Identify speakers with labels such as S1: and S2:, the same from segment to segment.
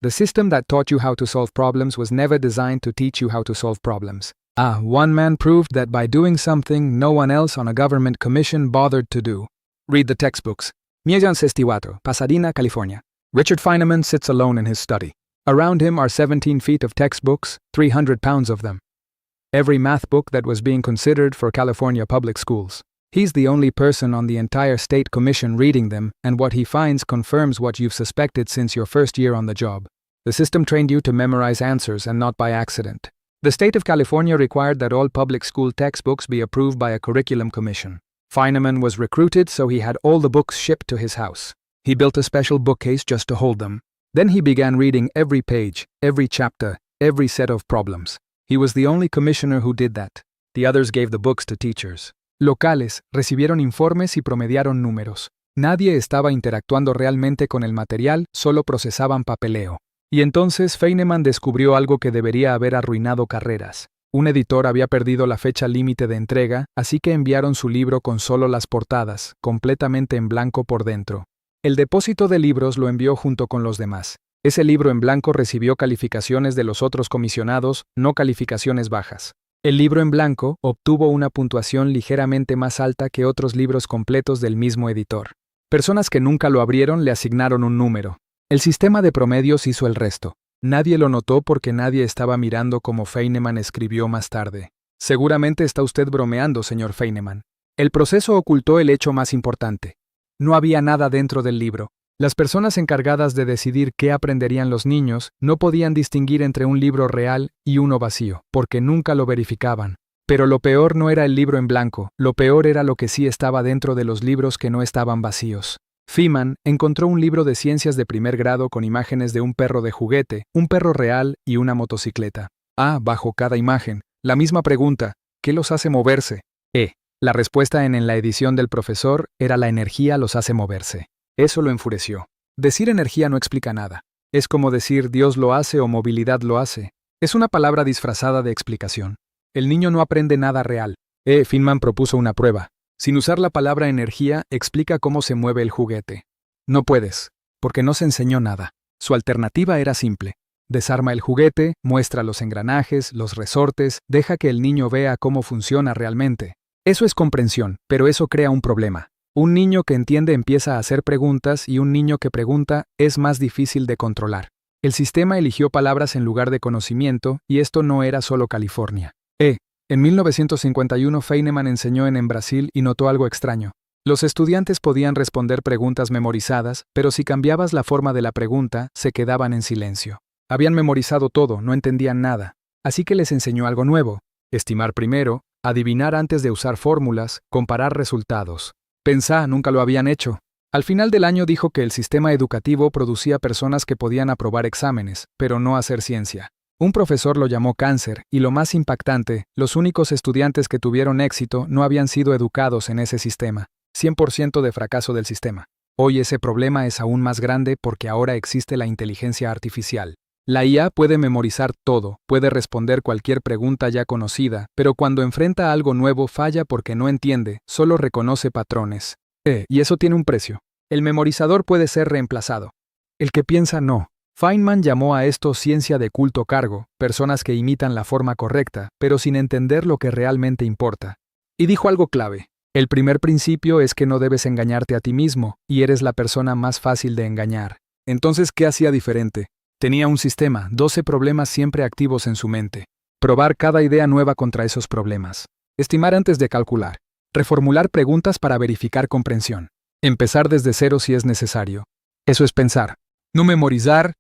S1: The system that taught you how to solve problems was never designed to teach you how to solve problems. One man proved that by doing something no one else on a government commission bothered to do. Read the textbooks. Miejan 64, Pasadena, California. Richard Feynman sits alone in his study. Around him are 17 feet of textbooks, 300 pounds of them. Every math book that was being considered for California public schools. He's the only person on the entire state commission reading them, and what he finds confirms what you've suspected since your first year on the job. The system trained you to memorize answers and not by accident. The state of California required that all public school textbooks be approved by a curriculum commission. Feynman was recruited, so he had all the books shipped to his house. He built a special bookcase just to hold them. Then he began reading every page, every chapter, every set of problems. He was the only commissioner who did that. The others gave the books to teachers. Locales recibieron informes y promediaron números. Nadie estaba interactuando realmente con el material, solo procesaban papeleo. Y entonces Feynman descubrió algo que debería haber arruinado carreras. Un editor había perdido la fecha límite de entrega, así que enviaron su libro con solo las portadas, completamente en blanco por dentro. El depósito de libros lo envió junto con los demás. Ese libro en blanco recibió calificaciones de los otros comisionados, no calificaciones bajas. El libro en blanco obtuvo una puntuación ligeramente más alta que otros libros completos del mismo editor. Personas que nunca lo abrieron le asignaron un número. El sistema de promedios hizo el resto. Nadie lo notó porque nadie estaba mirando como Feynman escribió más tarde. Seguramente está usted bromeando, señor Feynman. El proceso ocultó el hecho más importante. No había nada dentro del libro. Las personas encargadas de decidir qué aprenderían los niños no podían distinguir entre un libro real y uno vacío, porque nunca lo verificaban. Pero lo peor no era el libro en blanco, lo peor era lo que sí estaba dentro de los libros que no estaban vacíos. Feynman encontró un libro de ciencias de primer grado con imágenes de un perro de juguete, un perro real y una motocicleta. Bajo cada imagen, la misma pregunta, ¿qué los hace moverse? La respuesta en la edición del profesor era la energía los hace moverse. Eso lo enfureció. Decir energía no explica nada. Es como decir Dios lo hace o movilidad lo hace. Es una palabra disfrazada de explicación. El niño no aprende nada real. Feynman propuso una prueba. Sin usar la palabra energía, explica cómo se mueve el juguete. No puedes, porque no se enseñó nada. Su alternativa era simple. Desarma el juguete, muestra los engranajes, los resortes, deja que el niño vea cómo funciona realmente. Eso es comprensión, pero eso crea un problema. Un niño que entiende empieza a hacer preguntas y un niño que pregunta es más difícil de controlar. El sistema eligió palabras en lugar de conocimiento y esto no era solo California. En 1951 Feynman enseñó en Brasil y notó algo extraño. Los estudiantes podían responder preguntas memorizadas, pero si cambiabas la forma de la pregunta, se quedaban en silencio. Habían memorizado todo, no entendían nada. Así que les enseñó algo nuevo. Estimar primero, adivinar antes de usar fórmulas, comparar resultados. Pensá, nunca lo habían hecho. Al final del año dijo que el sistema educativo producía personas que podían aprobar exámenes, pero no hacer ciencia. Un profesor lo llamó cáncer, y lo más impactante, los únicos estudiantes que tuvieron éxito no habían sido educados en ese sistema. 100% de fracaso del sistema. Hoy ese problema es aún más grande porque ahora existe la inteligencia artificial. La IA puede memorizar todo, puede responder cualquier pregunta ya conocida, pero cuando enfrenta algo nuevo falla porque no entiende, solo reconoce patrones. Y eso tiene un precio. El memorizador puede ser reemplazado. El que piensa no. Feynman llamó a esto ciencia de culto cargo, personas que imitan la forma correcta, pero sin entender lo que realmente importa. Y dijo algo clave. El primer principio es que no debes engañarte a ti mismo, y eres la persona más fácil de engañar. Entonces, ¿qué hacía diferente? Tenía un sistema, 12 problemas siempre activos en su mente. Probar cada idea nueva contra esos problemas. Estimar antes de calcular. Reformular preguntas para verificar comprensión. Empezar desde cero si es necesario. Eso es pensar. No memorizar.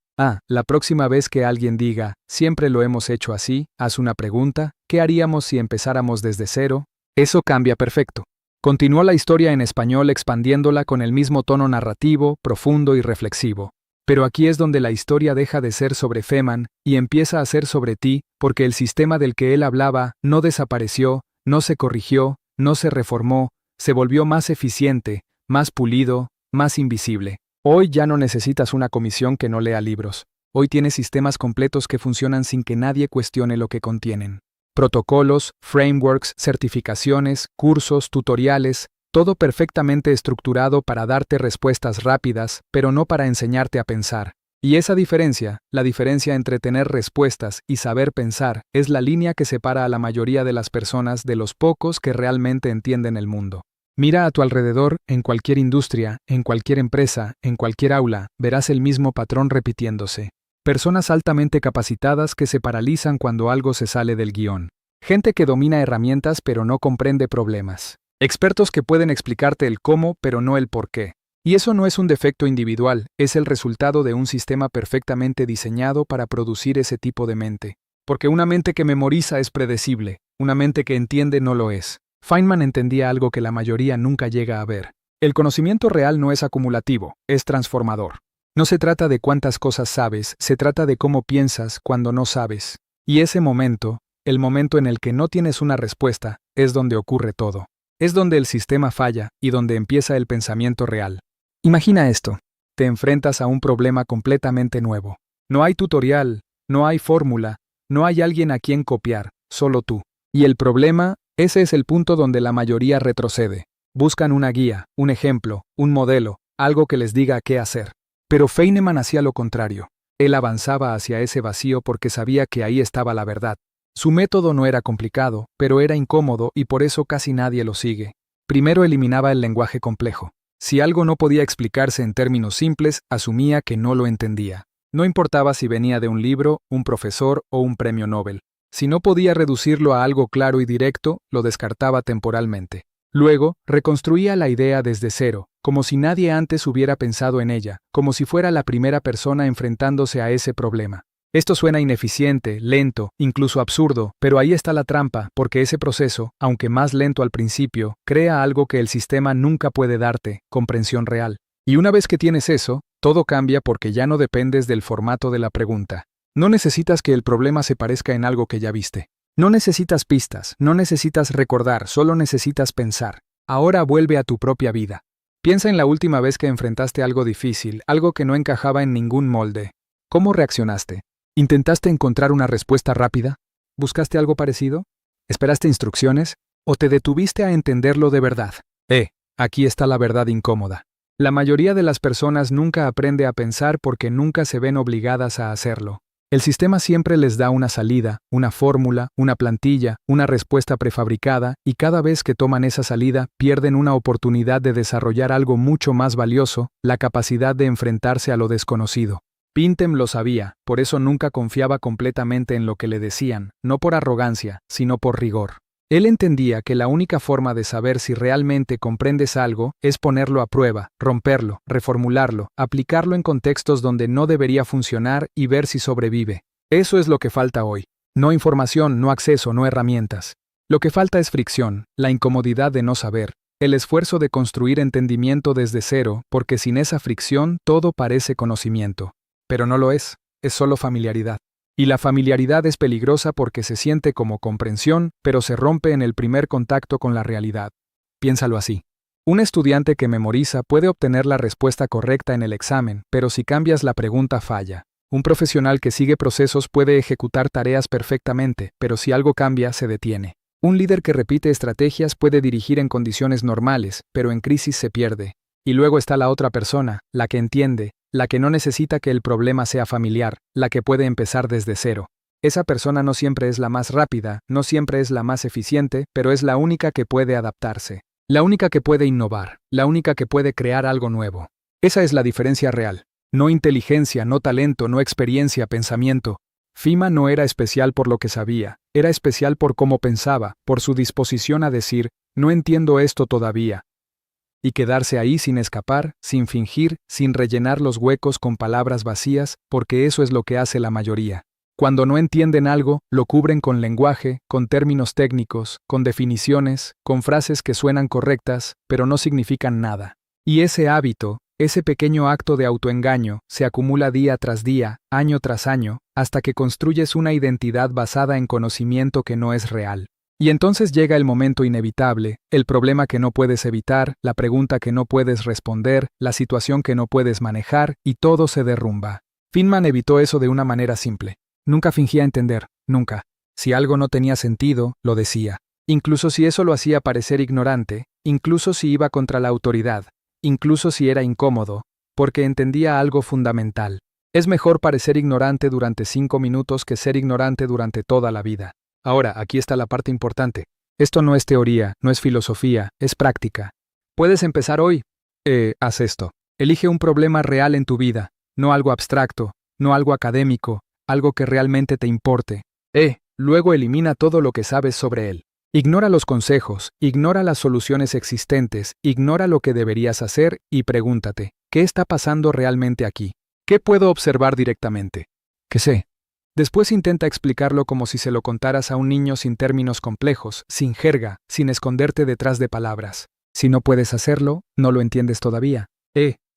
S1: La próxima vez que alguien diga, siempre lo hemos hecho así, haz una pregunta, ¿qué haríamos si empezáramos desde cero? Eso cambia perfecto. Continuó la historia en español expandiéndola con el mismo tono narrativo, profundo y reflexivo. Pero aquí es donde la historia deja de ser sobre Feynman y empieza a ser sobre ti, porque el sistema del que él hablaba no desapareció, no se corrigió, no se reformó, se volvió más eficiente, más pulido, más invisible. Hoy ya no necesitas una comisión que no lea libros. Hoy tienes sistemas completos que funcionan sin que nadie cuestione lo que contienen. Protocolos, frameworks, certificaciones, cursos, tutoriales, todo perfectamente estructurado para darte respuestas rápidas, pero no para enseñarte a pensar. Y esa diferencia, la diferencia entre tener respuestas y saber pensar, es la línea que separa a la mayoría de las personas de los pocos que realmente entienden el mundo. Mira a tu alrededor, en cualquier industria, en cualquier empresa, en cualquier aula, verás el mismo patrón repitiéndose. Personas altamente capacitadas que se paralizan cuando algo se sale del guión. Gente que domina herramientas pero no comprende problemas. Expertos que pueden explicarte el cómo pero no el por qué. Y eso no es un defecto individual, es el resultado de un sistema perfectamente diseñado para producir ese tipo de mente. Porque una mente que memoriza es predecible, una mente que entiende no lo es. Feynman entendía algo que la mayoría nunca llega a ver. El conocimiento real no es acumulativo, es transformador. No se trata de cuántas cosas sabes, se trata de cómo piensas cuando no sabes. Y ese momento, el momento en el que no tienes una respuesta, es donde ocurre todo. Es donde el sistema falla y donde empieza el pensamiento real. Imagina esto. Te enfrentas a un problema completamente nuevo. No hay tutorial, no hay fórmula, no hay alguien a quien copiar, solo tú. Y el problema, ese es el punto donde la mayoría retrocede. Buscan una guía, un ejemplo, un modelo, algo que les diga qué hacer. Pero Feynman hacía lo contrario. Él avanzaba hacia ese vacío porque sabía que ahí estaba la verdad. Su método no era complicado, pero era incómodo y por eso casi nadie lo sigue. Primero eliminaba el lenguaje complejo. Si algo no podía explicarse en términos simples, asumía que no lo entendía. No importaba si venía de un libro, un profesor o un premio Nobel. Si no podía reducirlo a algo claro y directo, lo descartaba temporalmente. Luego, reconstruía la idea desde cero, como si nadie antes hubiera pensado en ella, como si fuera la primera persona enfrentándose a ese problema. Esto suena ineficiente, lento, incluso absurdo, pero ahí está la trampa, porque ese proceso, aunque más lento al principio, crea algo que el sistema nunca puede darte, comprensión real. Y una vez que tienes eso, todo cambia porque ya no dependes del formato de la pregunta. No necesitas que el problema se parezca en algo que ya viste. No necesitas pistas, no necesitas recordar, solo necesitas pensar. Ahora vuelve a tu propia vida. Piensa en la última vez que enfrentaste algo difícil, algo que no encajaba en ningún molde. ¿Cómo reaccionaste? ¿Intentaste encontrar una respuesta rápida? ¿Buscaste algo parecido? ¿Esperaste instrucciones? ¿O te detuviste a entenderlo de verdad? Aquí está la verdad incómoda. La mayoría de las personas nunca aprende a pensar porque nunca se ven obligadas a hacerlo. El sistema siempre les da una salida, una fórmula, una plantilla, una respuesta prefabricada, y cada vez que toman esa salida, pierden una oportunidad de desarrollar algo mucho más valioso, la capacidad de enfrentarse a lo desconocido. Pintem lo sabía, por eso nunca confiaba completamente en lo que le decían, no por arrogancia, sino por rigor. Él entendía que la única forma de saber si realmente comprendes algo es ponerlo a prueba, romperlo, reformularlo, aplicarlo en contextos donde no debería funcionar y ver si sobrevive. Eso es lo que falta hoy. No información, no acceso, no herramientas. Lo que falta es fricción, la incomodidad de no saber, el esfuerzo de construir entendimiento desde cero, porque sin esa fricción todo parece conocimiento. Pero no lo es solo familiaridad. Y la familiaridad es peligrosa porque se siente como comprensión, pero se rompe en el primer contacto con la realidad. Piénsalo así. Un estudiante que memoriza puede obtener la respuesta correcta en el examen, pero si cambias la pregunta falla. Un profesional que sigue procesos puede ejecutar tareas perfectamente, pero si algo cambia, se detiene. Un líder que repite estrategias puede dirigir en condiciones normales, pero en crisis se pierde. Y luego está la otra persona, la que entiende, la que no necesita que el problema sea familiar, la que puede empezar desde cero. Esa persona no siempre es la más rápida, no siempre es la más eficiente, pero es la única que puede adaptarse. La única que puede innovar, la única que puede crear algo nuevo. Esa es la diferencia real. No inteligencia, no talento, no experiencia, pensamiento. Feynman no era especial por lo que sabía, era especial por cómo pensaba, por su disposición a decir, no entiendo esto todavía. Y quedarse ahí sin escapar, sin fingir, sin rellenar los huecos con palabras vacías, porque eso es lo que hace la mayoría. Cuando no entienden algo, lo cubren con lenguaje, con términos técnicos, con definiciones, con frases que suenan correctas, pero no significan nada. Y ese hábito, ese pequeño acto de autoengaño, se acumula día tras día, año tras año, hasta que construyes una identidad basada en conocimiento que no es real. Y entonces llega el momento inevitable, el problema que no puedes evitar, la pregunta que no puedes responder, la situación que no puedes manejar, y todo se derrumba. Feynman evitó eso de una manera simple. Nunca fingía entender, nunca. Si algo no tenía sentido, lo decía. Incluso si eso lo hacía parecer ignorante, incluso si iba contra la autoridad, incluso si era incómodo, porque entendía algo fundamental. Es mejor parecer ignorante durante 5 minutos que ser ignorante durante toda la vida. Ahora, aquí está la parte importante. Esto no es teoría, no es filosofía, es práctica. Puedes empezar hoy. Haz esto. Elige un problema real en tu vida, no algo abstracto, no algo académico, algo que realmente te importe. Luego elimina todo lo que sabes sobre él. Ignora los consejos, ignora las soluciones existentes, ignora lo que deberías hacer y pregúntate, ¿qué está pasando realmente aquí? ¿Qué puedo observar directamente? ¿Qué sé? Después intenta explicarlo como si se lo contaras a un niño sin términos complejos, sin jerga, sin esconderte detrás de palabras. Si no puedes hacerlo, no lo entiendes todavía.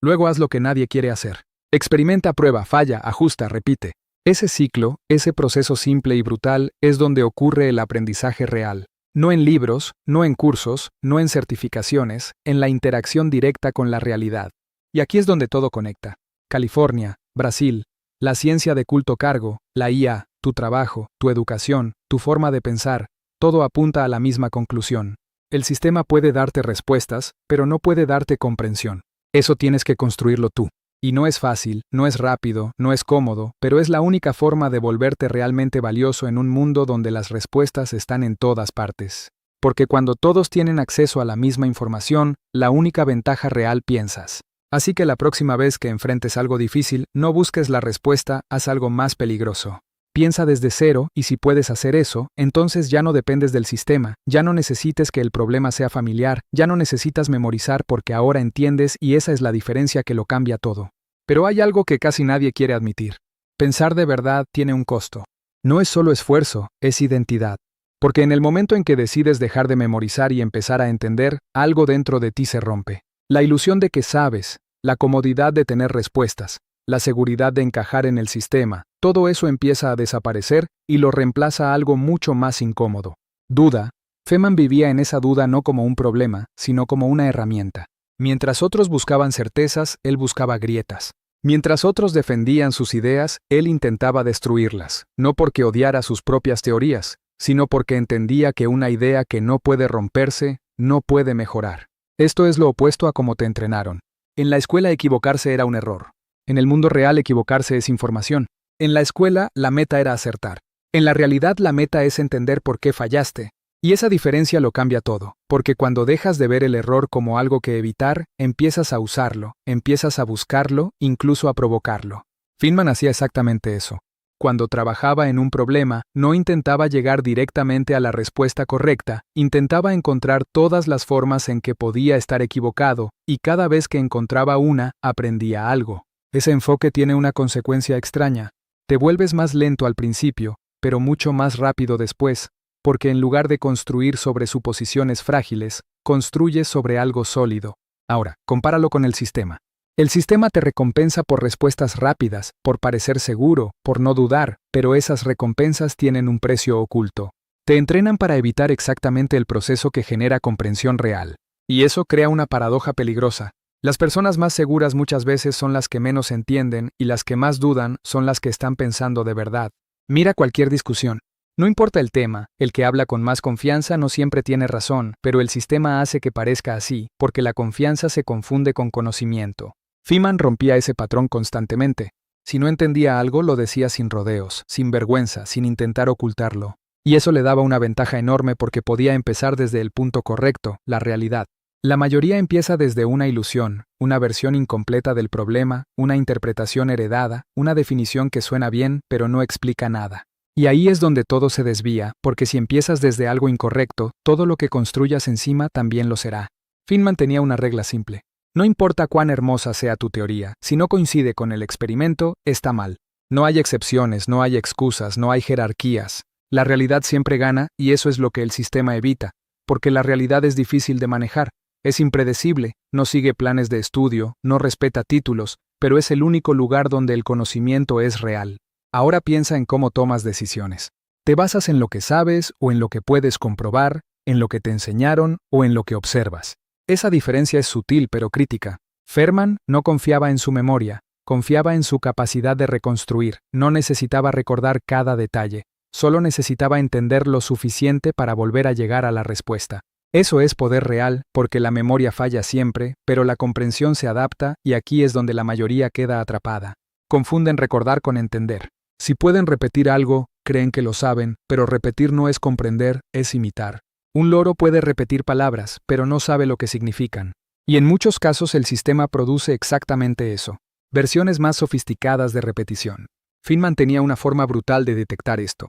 S1: Luego haz lo que nadie quiere hacer. Experimenta, prueba, falla, ajusta, repite. Ese ciclo, ese proceso simple y brutal, es donde ocurre el aprendizaje real. No en libros, no en cursos, no en certificaciones, en la interacción directa con la realidad. Y aquí es donde todo conecta. California, Brasil, la ciencia de culto cargo, la IA, tu trabajo, tu educación, tu forma de pensar, todo apunta a la misma conclusión. El sistema puede darte respuestas, pero no puede darte comprensión. Eso tienes que construirlo tú. Y no es fácil, no es rápido, no es cómodo, pero es la única forma de volverte realmente valioso en un mundo donde las respuestas están en todas partes. Porque cuando todos tienen acceso a la misma información, la única ventaja real piensas. Así que la próxima vez que enfrentes algo difícil, no busques la respuesta, haz algo más peligroso. Piensa desde cero y si puedes hacer eso, entonces ya no dependes del sistema, ya no necesites que el problema sea familiar, ya no necesitas memorizar porque ahora entiendes y esa es la diferencia que lo cambia todo. Pero hay algo que casi nadie quiere admitir. Pensar de verdad tiene un costo. No es solo esfuerzo, es identidad. Porque en el momento en que decides dejar de memorizar y empezar a entender, algo dentro de ti se rompe. La ilusión de que sabes, la comodidad de tener respuestas, la seguridad de encajar en el sistema, todo eso empieza a desaparecer y lo reemplaza algo mucho más incómodo. Duda. Feynman vivía en esa duda no como un problema, sino como una herramienta. Mientras otros buscaban certezas, él buscaba grietas. Mientras otros defendían sus ideas, él intentaba destruirlas, no porque odiara sus propias teorías, sino porque entendía que una idea que no puede romperse, no puede mejorar. Esto es lo opuesto a cómo te entrenaron. En la escuela equivocarse era un error. En el mundo real equivocarse es información. En la escuela la meta era acertar. En la realidad la meta es entender por qué fallaste. Y esa diferencia lo cambia todo, porque cuando dejas de ver el error como algo que evitar, empiezas a usarlo, empiezas a buscarlo, incluso a provocarlo. Feynman hacía exactamente eso. Cuando trabajaba en un problema, no intentaba llegar directamente a la respuesta correcta, intentaba encontrar todas las formas en que podía estar equivocado, y cada vez que encontraba una, aprendía algo. Ese enfoque tiene una consecuencia extraña. Te vuelves más lento al principio, pero mucho más rápido después, porque en lugar de construir sobre suposiciones frágiles, construyes sobre algo sólido. Ahora, compáralo con el sistema. El sistema te recompensa por respuestas rápidas, por parecer seguro, por no dudar, pero esas recompensas tienen un precio oculto. Te entrenan para evitar exactamente el proceso que genera comprensión real. Y eso crea una paradoja peligrosa. Las personas más seguras muchas veces son las que menos entienden y las que más dudan son las que están pensando de verdad. Mira cualquier discusión. No importa el tema, el que habla con más confianza no siempre tiene razón, pero el sistema hace que parezca así, porque la confianza se confunde con conocimiento. Feynman rompía ese patrón constantemente. Si no entendía algo, lo decía sin rodeos, sin vergüenza, sin intentar ocultarlo. Y eso le daba una ventaja enorme porque podía empezar desde el punto correcto, la realidad. La mayoría empieza desde una ilusión, una versión incompleta del problema, una interpretación heredada, una definición que suena bien, pero no explica nada. Y ahí es donde todo se desvía, porque si empiezas desde algo incorrecto, todo lo que construyas encima también lo será. Feynman tenía una regla simple. No importa cuán hermosa sea tu teoría, si no coincide con el experimento, está mal. No hay excepciones, no hay excusas, no hay jerarquías. La realidad siempre gana y eso es lo que el sistema evita, porque la realidad es difícil de manejar, es impredecible, no sigue planes de estudio, no respeta títulos, pero es el único lugar donde el conocimiento es real. Ahora piensa en cómo tomas decisiones. ¿Te basas en lo que sabes o en lo que puedes comprobar, en lo que te enseñaron o en lo que observas? Esa diferencia es sutil pero crítica. Feynman no confiaba en su memoria, confiaba en su capacidad de reconstruir, no necesitaba recordar cada detalle, solo necesitaba entender lo suficiente para volver a llegar a la respuesta. Eso es poder real, porque la memoria falla siempre, pero la comprensión se adapta y aquí es donde la mayoría queda atrapada. Confunden recordar con entender. Si pueden repetir algo, creen que lo saben, pero repetir no es comprender, es imitar. Un loro puede repetir palabras, pero no sabe lo que significan. Y en muchos casos el sistema produce exactamente eso. Versiones más sofisticadas de repetición. Feynman tenía una forma brutal de detectar esto.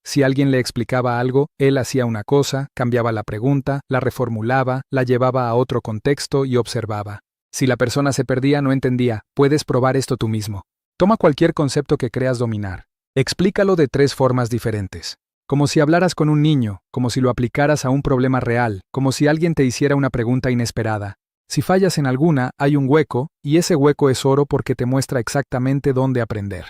S1: Si alguien le explicaba algo, él hacía una cosa, cambiaba la pregunta, la reformulaba, la llevaba a otro contexto y observaba. Si la persona se perdía, no entendía, puedes probar esto tú mismo. Toma cualquier concepto que creas dominar. Explícalo de 3 formas diferentes. Como si hablaras con un niño, como si lo aplicaras a un problema real, como si alguien te hiciera una pregunta inesperada. Si fallas en alguna, hay un hueco, y ese hueco es oro porque te muestra exactamente dónde aprender.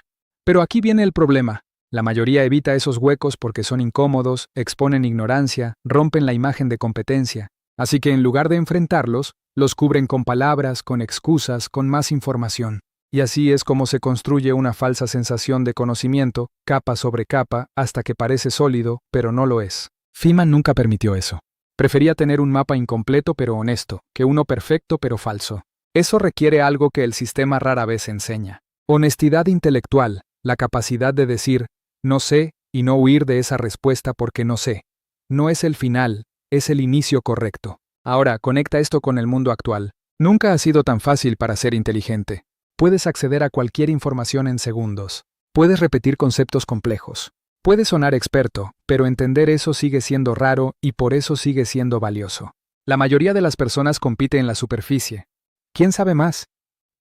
S1: Pero aquí viene el problema. La mayoría evita esos huecos porque son incómodos, exponen ignorancia, rompen la imagen de competencia. Así que en lugar de enfrentarlos, los cubren con palabras, con excusas, con más información. Y así es como se construye una falsa sensación de conocimiento, capa sobre capa, hasta que parece sólido, pero no lo es. Feynman nunca permitió eso. Prefería tener un mapa incompleto pero honesto, que uno perfecto pero falso. Eso requiere algo que el sistema rara vez enseña. Honestidad intelectual, la capacidad de decir, no sé, y no huir de esa respuesta porque no sé. No es el final, es el inicio correcto. Ahora, conecta esto con el mundo actual. Nunca ha sido tan fácil para ser inteligente. Puedes acceder a cualquier información en segundos. Puedes repetir conceptos complejos. Puedes sonar experto, pero entender eso sigue siendo raro y por eso sigue siendo valioso. La mayoría de las personas compite en la superficie. ¿Quién sabe más?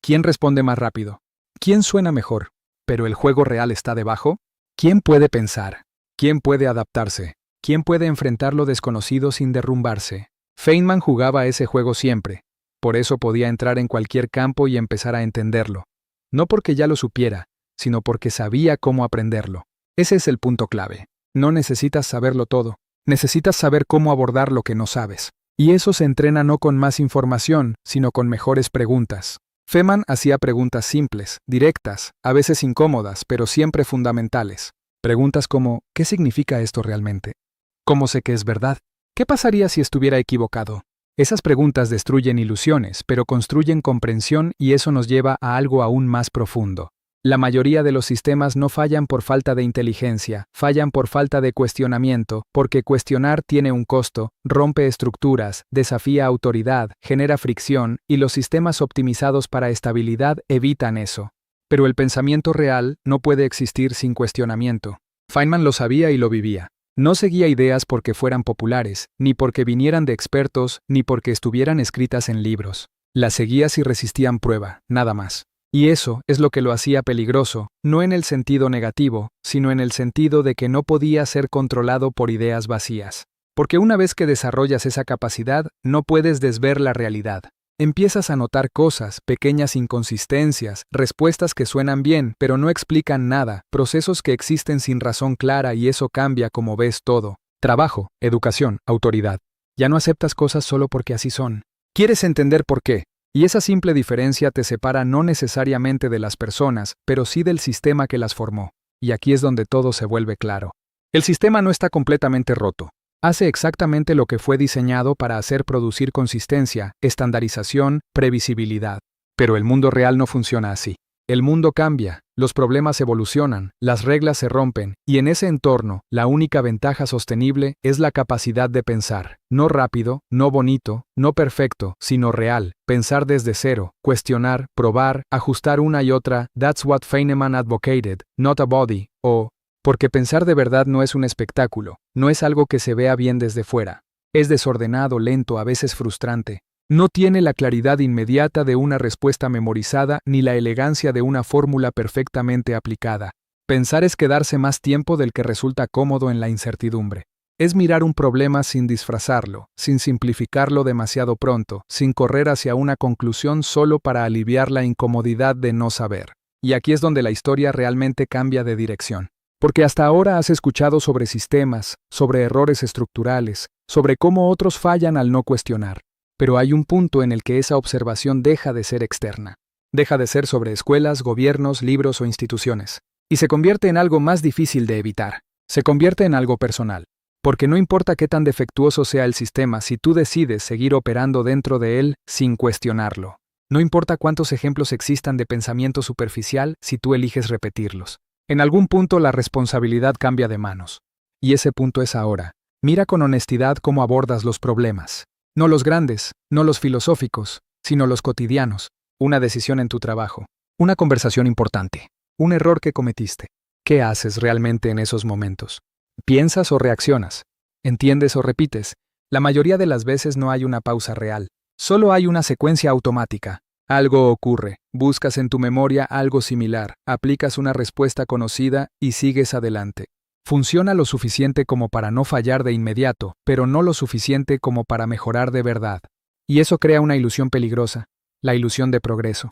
S1: ¿Quién responde más rápido? ¿Quién suena mejor? ¿Pero el juego real está debajo? ¿Quién puede pensar? ¿Quién puede adaptarse? ¿Quién puede enfrentar lo desconocido sin derrumbarse? Feynman jugaba ese juego siempre. Por eso podía entrar en cualquier campo y empezar a entenderlo. No porque ya lo supiera, sino porque sabía cómo aprenderlo. Ese es el punto clave. No necesitas saberlo todo. Necesitas saber cómo abordar lo que no sabes. Y eso se entrena no con más información, sino con mejores preguntas. Feynman hacía preguntas simples, directas, a veces incómodas, pero siempre fundamentales. Preguntas como, ¿qué significa esto realmente? ¿Cómo sé que es verdad? ¿Qué pasaría si estuviera equivocado? Esas preguntas destruyen ilusiones, pero construyen comprensión y eso nos lleva a algo aún más profundo. La mayoría de los sistemas no fallan por falta de inteligencia, fallan por falta de cuestionamiento, porque cuestionar tiene un costo, rompe estructuras, desafía autoridad, genera fricción, y los sistemas optimizados para estabilidad evitan eso. Pero el pensamiento real no puede existir sin cuestionamiento. Feynman lo sabía y lo vivía. No seguía ideas porque fueran populares, ni porque vinieran de expertos, ni porque estuvieran escritas en libros. Las seguía si resistían prueba, nada más. Y eso es lo que lo hacía peligroso, no en el sentido negativo, sino en el sentido de que no podía ser controlado por ideas vacías. Porque una vez que desarrollas esa capacidad, no puedes desver la realidad. Empiezas a notar cosas, pequeñas inconsistencias, respuestas que suenan bien, pero no explican nada, procesos que existen sin razón clara y eso cambia como ves todo. Trabajo, educación, autoridad. Ya no aceptas cosas solo porque así son. Quieres entender por qué. Y esa simple diferencia te separa no necesariamente de las personas, pero sí del sistema que las formó. Y aquí es donde todo se vuelve claro. El sistema no está completamente roto. Hace exactamente lo que fue diseñado para hacer producir consistencia, estandarización, previsibilidad. Pero el mundo real no funciona así. El mundo cambia, los problemas evolucionan, las reglas se rompen, y en ese entorno, la única ventaja sostenible es la capacidad de pensar. No rápido, no bonito, no perfecto, sino real. Pensar desde cero, cuestionar, probar, ajustar una y otra. That's what Feynman advocated, not a body, porque pensar de verdad no es un espectáculo, no es algo que se vea bien desde fuera. Es desordenado, lento, a veces frustrante. No tiene la claridad inmediata de una respuesta memorizada ni la elegancia de una fórmula perfectamente aplicada. Pensar es quedarse más tiempo del que resulta cómodo en la incertidumbre. Es mirar un problema sin disfrazarlo, sin simplificarlo demasiado pronto, sin correr hacia una conclusión solo para aliviar la incomodidad de no saber. Y aquí es donde la historia realmente cambia de dirección. Porque hasta ahora has escuchado sobre sistemas, sobre errores estructurales, sobre cómo otros fallan al no cuestionar. Pero hay un punto en el que esa observación deja de ser externa. Deja de ser sobre escuelas, gobiernos, libros o instituciones. Y se convierte en algo más difícil de evitar. Se convierte en algo personal. Porque no importa qué tan defectuoso sea el sistema si tú decides seguir operando dentro de él sin cuestionarlo. No importa cuántos ejemplos existan de pensamiento superficial si tú eliges repetirlos. En algún punto la responsabilidad cambia de manos. Y ese punto es ahora. Mira con honestidad cómo abordas los problemas. No los grandes, no los filosóficos, sino los cotidianos. Una decisión en tu trabajo. Una conversación importante. Un error que cometiste. ¿Qué haces realmente en esos momentos? ¿Piensas o reaccionas? ¿Entiendes o repites? La mayoría de las veces no hay una pausa real. Solo hay una secuencia automática. Algo ocurre, buscas en tu memoria algo similar, aplicas una respuesta conocida y sigues adelante. Funciona lo suficiente como para no fallar de inmediato, pero no lo suficiente como para mejorar de verdad. Y eso crea una ilusión peligrosa, la ilusión de progreso.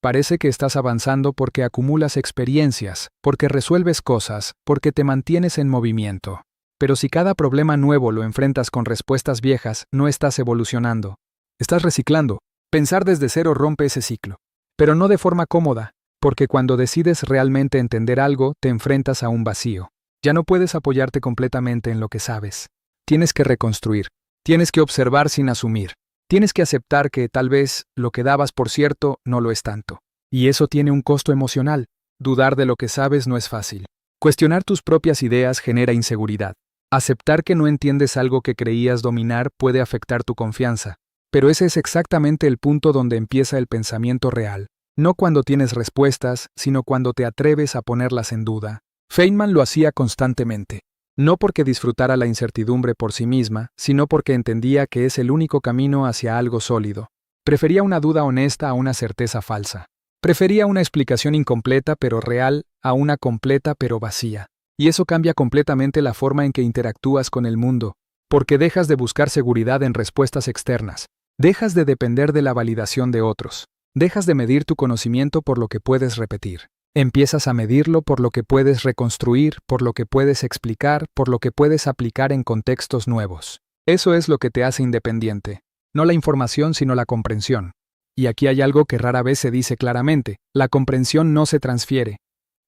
S1: Parece que estás avanzando porque acumulas experiencias, porque resuelves cosas, porque te mantienes en movimiento. Pero si cada problema nuevo lo enfrentas con respuestas viejas, no estás evolucionando. Estás reciclando. Pensar desde cero rompe ese ciclo. Pero no de forma cómoda, porque cuando decides realmente entender algo, te enfrentas a un vacío. Ya no puedes apoyarte completamente en lo que sabes. Tienes que reconstruir. Tienes que observar sin asumir. Tienes que aceptar que, tal vez, lo que dabas por cierto no lo es tanto. Y eso tiene un costo emocional. Dudar de lo que sabes no es fácil. Cuestionar tus propias ideas genera inseguridad. Aceptar que no entiendes algo que creías dominar puede afectar tu confianza. Pero ese es exactamente el punto donde empieza el pensamiento real. No cuando tienes respuestas, sino cuando te atreves a ponerlas en duda. Feynman lo hacía constantemente. No porque disfrutara la incertidumbre por sí misma, sino porque entendía que es el único camino hacia algo sólido. Prefería una duda honesta a una certeza falsa. Prefería una explicación incompleta pero real a una completa pero vacía. Y eso cambia completamente la forma en que interactúas con el mundo, porque dejas de buscar seguridad en respuestas externas. Dejas de depender de la validación de otros. Dejas de medir tu conocimiento por lo que puedes repetir. Empiezas a medirlo por lo que puedes reconstruir, por lo que puedes explicar, por lo que puedes aplicar en contextos nuevos. Eso es lo que te hace independiente. No la información, sino la comprensión. Y aquí hay algo que rara vez se dice claramente. La comprensión no se transfiere.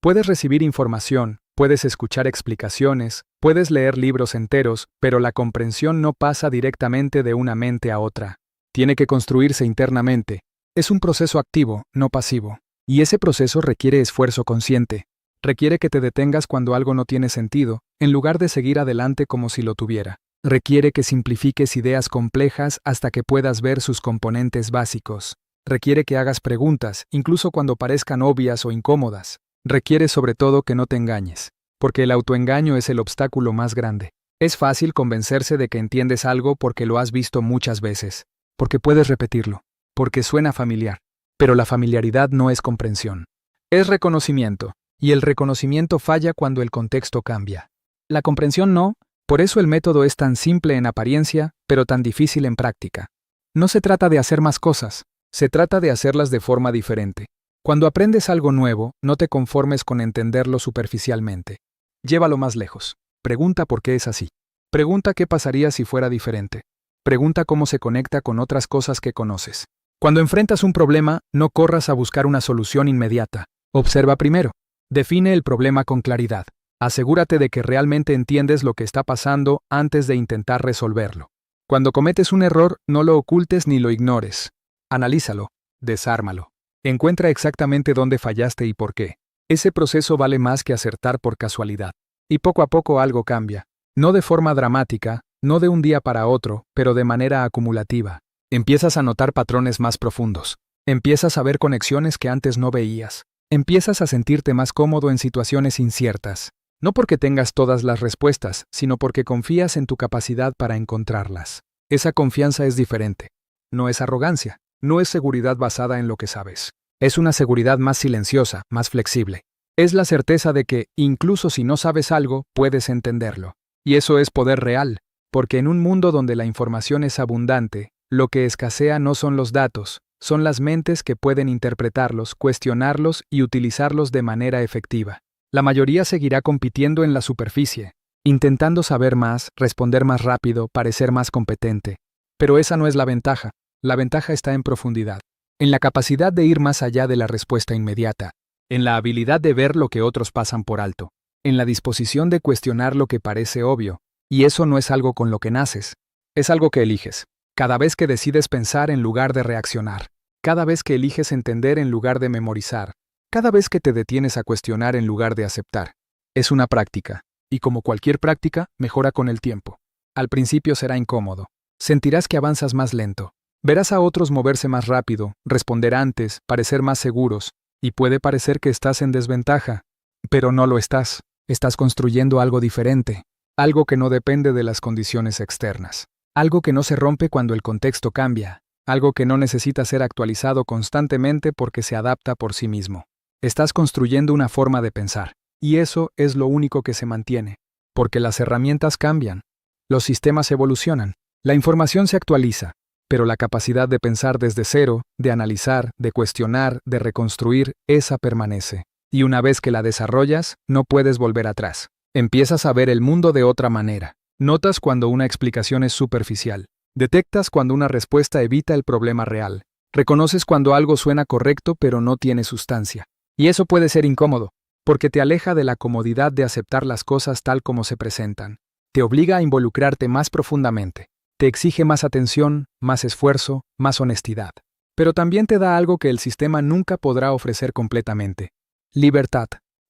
S1: Puedes recibir información, puedes escuchar explicaciones, puedes leer libros enteros, pero la comprensión no pasa directamente de una mente a otra. Tiene que construirse internamente. Es un proceso activo, no pasivo. Y ese proceso requiere esfuerzo consciente. Requiere que te detengas cuando algo no tiene sentido, en lugar de seguir adelante como si lo tuviera. Requiere que simplifiques ideas complejas hasta que puedas ver sus componentes básicos. Requiere que hagas preguntas, incluso cuando parezcan obvias o incómodas. Requiere sobre todo que no te engañes, porque el autoengaño es el obstáculo más grande. Es fácil convencerse de que entiendes algo porque lo has visto muchas veces, porque puedes repetirlo, porque suena familiar. Pero la familiaridad no es comprensión. Es reconocimiento, y el reconocimiento falla cuando el contexto cambia. La comprensión no, por eso el método es tan simple en apariencia, pero tan difícil en práctica. No se trata de hacer más cosas, se trata de hacerlas de forma diferente. Cuando aprendes algo nuevo, no te conformes con entenderlo superficialmente. Llévalo más lejos. Pregunta por qué es así. Pregunta qué pasaría si fuera diferente. Pregunta cómo se conecta con otras cosas que conoces. Cuando enfrentas un problema, no corras a buscar una solución inmediata. Observa primero. Define el problema con claridad. Asegúrate de que realmente entiendes lo que está pasando antes de intentar resolverlo. Cuando cometes un error, no lo ocultes ni lo ignores. Analízalo. Desármalo. Encuentra exactamente dónde fallaste y por qué. Ese proceso vale más que acertar por casualidad. Y poco a poco algo cambia. No de forma dramática, no de un día para otro, pero de manera acumulativa. Empiezas a notar patrones más profundos. Empiezas a ver conexiones que antes no veías. Empiezas a sentirte más cómodo en situaciones inciertas. No porque tengas todas las respuestas, sino porque confías en tu capacidad para encontrarlas. Esa confianza es diferente. No es arrogancia, no es seguridad basada en lo que sabes. Es una seguridad más silenciosa, más flexible. Es la certeza de que, incluso si no sabes algo, puedes entenderlo. Y eso es poder real, porque en un mundo donde la información es abundante, lo que escasea no son los datos, son las mentes que pueden interpretarlos, cuestionarlos y utilizarlos de manera efectiva. La mayoría seguirá compitiendo en la superficie, intentando saber más, responder más rápido, parecer más competente. Pero esa no es la ventaja. La ventaja está en profundidad, en la capacidad de ir más allá de la respuesta inmediata, en la habilidad de ver lo que otros pasan por alto, en la disposición de cuestionar lo que parece obvio. Y eso no es algo con lo que naces, es algo que eliges. Cada vez que decides pensar en lugar de reaccionar. cada vez que eliges entender en lugar de memorizar, cada vez que te detienes a cuestionar en lugar de aceptar. Es una práctica, y como cualquier práctica, mejora con el tiempo. Al principio será incómodo. Sentirás que avanzas más lento. Verás a otros moverse más rápido, responder antes, parecer más seguros, y puede parecer que estás en desventaja. Pero no lo estás. Estás construyendo algo diferente, algo que no depende de las condiciones externas, algo que no se rompe cuando el contexto cambia, algo que no necesita ser actualizado constantemente porque se adapta por sí mismo. Estás construyendo una forma de pensar, y eso es lo único que se mantiene, porque las herramientas cambian, los sistemas evolucionan, la información se actualiza, pero la capacidad de pensar desde cero, de analizar, de cuestionar, de reconstruir, esa permanece. Y una vez que la desarrollas, no puedes volver atrás. Empiezas a ver el mundo de otra manera. Notas cuando una explicación es superficial. Detectas cuando una respuesta evita el problema real. Reconoces cuando algo suena correcto pero no tiene sustancia. Y eso puede ser incómodo, porque te aleja de la comodidad de aceptar las cosas tal como se presentan. Te obliga a involucrarte más profundamente. Te exige más atención, más esfuerzo, más honestidad. Pero también te da algo que el sistema nunca podrá ofrecer completamente. Libertad.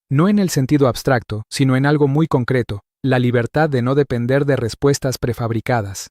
S1: No en el sentido abstracto, sino en algo muy concreto, la libertad de no depender de respuestas prefabricadas.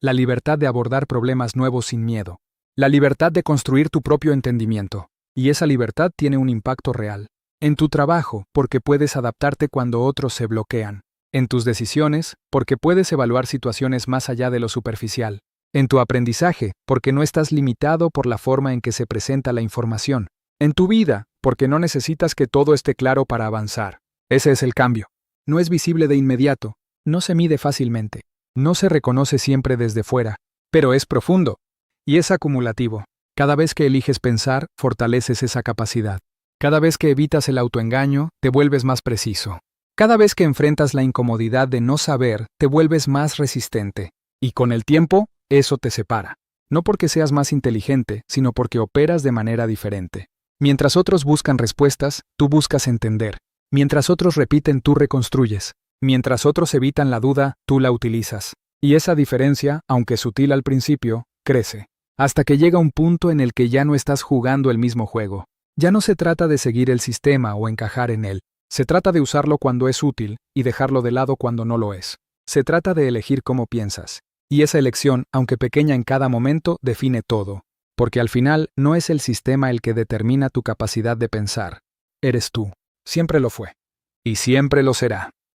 S1: La libertad de abordar problemas nuevos sin miedo. La libertad de construir tu propio entendimiento. Y esa libertad tiene un impacto real. En tu trabajo, porque puedes adaptarte cuando otros se bloquean. En tus decisiones, porque puedes evaluar situaciones más allá de lo superficial. En tu aprendizaje, porque no estás limitado por la forma en que se presenta la información. En tu vida, porque no necesitas que todo esté claro para avanzar. Ese es el cambio. No es visible de inmediato, no se mide fácilmente, no se reconoce siempre desde fuera, pero es profundo y es acumulativo. Cada vez que eliges pensar, fortaleces esa capacidad. Cada vez que evitas el autoengaño, te vuelves más preciso. Cada vez que enfrentas la incomodidad de no saber, te vuelves más resistente. Y con el tiempo, eso te separa. No porque seas más inteligente, sino porque operas de manera diferente. Mientras otros buscan respuestas, tú buscas entender. Mientras otros repiten, tú reconstruyes. Mientras otros evitan la duda, tú la utilizas. Y esa diferencia, aunque sutil al principio, crece. Hasta que llega un punto en el que ya no estás jugando el mismo juego. Ya no se trata de seguir el sistema o encajar en él. Se trata de usarlo cuando es útil y dejarlo de lado cuando no lo es. Se trata de elegir cómo piensas. Y esa elección, aunque pequeña en cada momento, define todo. Porque al final no es el sistema el que determina tu capacidad de pensar. Eres tú. Siempre lo fue. Y siempre lo será.